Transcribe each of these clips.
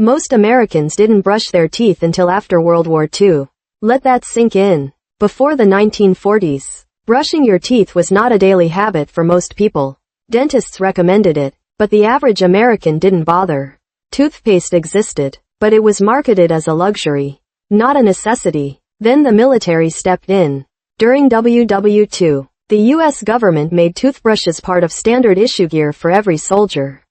Most Americans didn't brush their teeth until after World War II. Let that sink in. Before the 1940s, brushing your teeth was not a daily habit for most people. Dentists recommended it, but the average American didn't bother. Toothpaste existed, but it was marketed as a luxury, not a necessity. Then the military stepped in. During WW II, the U.S. government made toothbrushes part of standard issue gear for every soldier.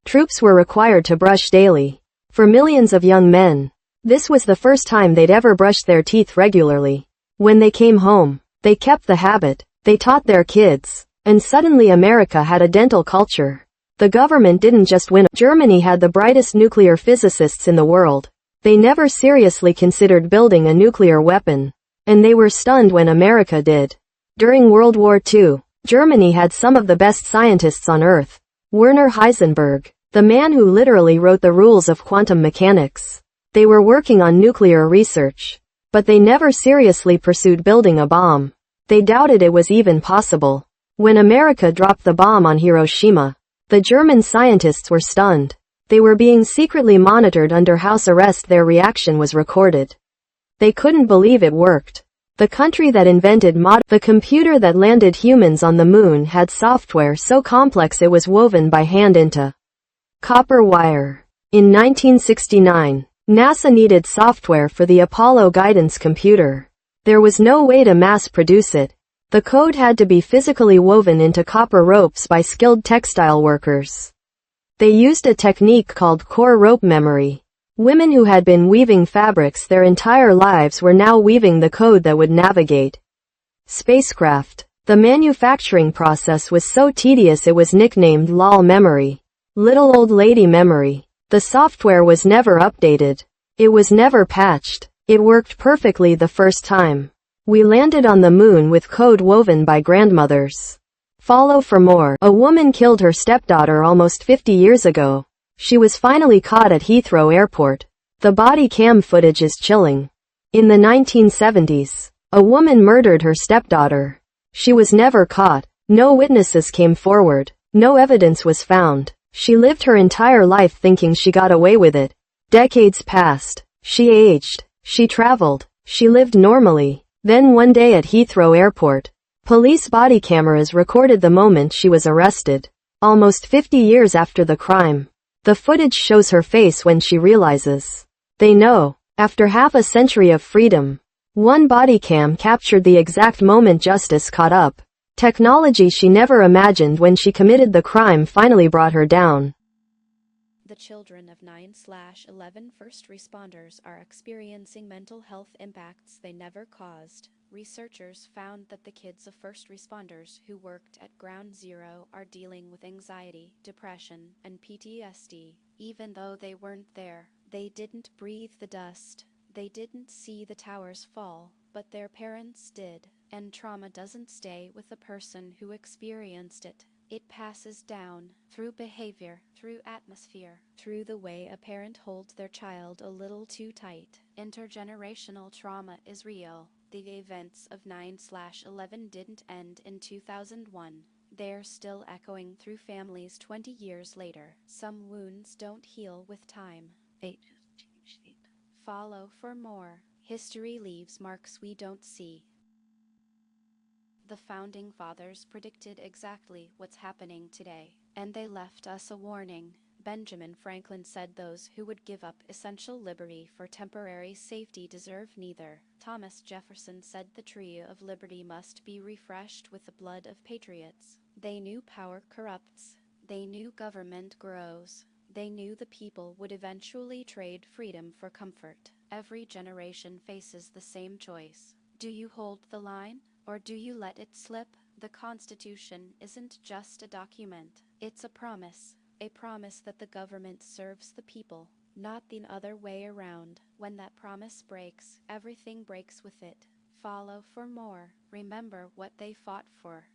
Troops were required to brush daily. For millions of young men, this was the first time they'd ever brushed their teeth regularly. When they came home, they kept the habit. They taught their kids. And suddenly America had a dental culture. The government didn't just win. Germany had the brightest nuclear physicists in the world. They never seriously considered building a nuclear weapon. And they were stunned when America did. During World War II, Germany had some of the best scientists on Earth. Werner Heisenberg, the man who literally wrote the rules of quantum mechanics. They were working on nuclear research. But they never seriously pursued building a bomb. They doubted it was even possible. When America dropped the bomb on Hiroshima, the German scientists were stunned. They were being secretly monitored under house arrest. Their reaction was recorded. They couldn't believe it worked. The country that invented the computer that landed humans on the moon had software so complex it was woven by hand into copper wire. In 1969, NASA needed software for the Apollo guidance computer. There was no way to mass produce it. The code had to be physically woven into copper ropes by skilled textile workers. They used a technique called core rope memory. Women who had been weaving fabrics their entire lives were now weaving the code that would navigate spacecraft. The manufacturing process was so tedious it was nicknamed LOL memory. Little old lady memory. The software was never updated. It was never patched. It worked perfectly the first time. We landed on the moon with code woven by grandmothers. Follow for more. A woman killed her stepdaughter almost 50 years ago. She was finally caught at Heathrow Airport. The body cam footage is chilling. In the 1970s, a woman murdered her stepdaughter. She was never caught. No witnesses came forward. No evidence was found. She lived her entire life thinking she got away with it. Decades passed. She aged. She traveled. She lived normally. Then one day at Heathrow Airport, police body cameras recorded the moment she was arrested. Almost 50 years after the crime. The footage shows her face when she realizes. They know. After half a century of freedom. One body cam captured the exact moment justice caught up. Technology she never imagined when she committed the crime finally brought her down. The children of 9/11 first responders are experiencing mental health impacts they never caused. Researchers found that the kids of first responders who worked at Ground Zero are dealing with anxiety, depression, and PTSD. Even though they weren't there, they didn't breathe the dust. They didn't see the towers fall, but their parents did. And trauma doesn't stay with the person who experienced it. It passes down, through behavior, through atmosphere, through the way a parent holds their child a little too tight. Intergenerational trauma is real. The events of 9/11 didn't end in 2001. They're still echoing through families 20 years later. Some wounds don't heal with time. Follow for more. History leaves marks we don't see. The Founding Fathers predicted exactly what's happening today, and they left us a warning. Benjamin Franklin said those who would give up essential liberty for temporary safety deserve neither. Thomas Jefferson said the tree of liberty must be refreshed with the blood of patriots. They knew power corrupts. They knew government grows. They knew the people would eventually trade freedom for comfort. Every generation faces the same choice. Do you hold the line? Or do you let it slip? The Constitution isn't just a document. It's a promise that the government serves the people, not the other way around. When that promise breaks, everything breaks with it. Follow for more. Remember what they fought for.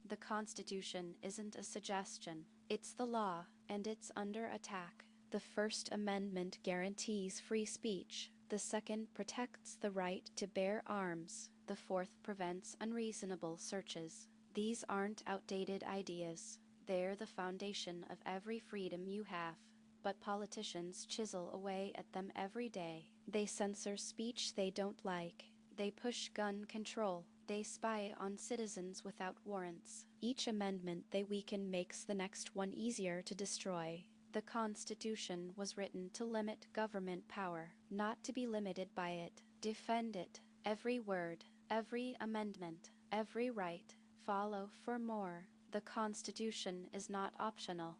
The Constitution isn't a suggestion. It's the law, and it's under attack. The First Amendment guarantees free speech. The Second protects the right to bear arms. The Fourth prevents unreasonable searches. These aren't outdated ideas. They're the foundation of every freedom you have. but politicians chisel away at them every day. They censor speech they don't like. They push gun control. They spy on citizens without warrants. Each amendment they weaken makes the next one easier to destroy. The Constitution was written to limit government power, not to be limited by it. Defend it. Every word, every amendment, every right. Follow for more. The Constitution is not optional.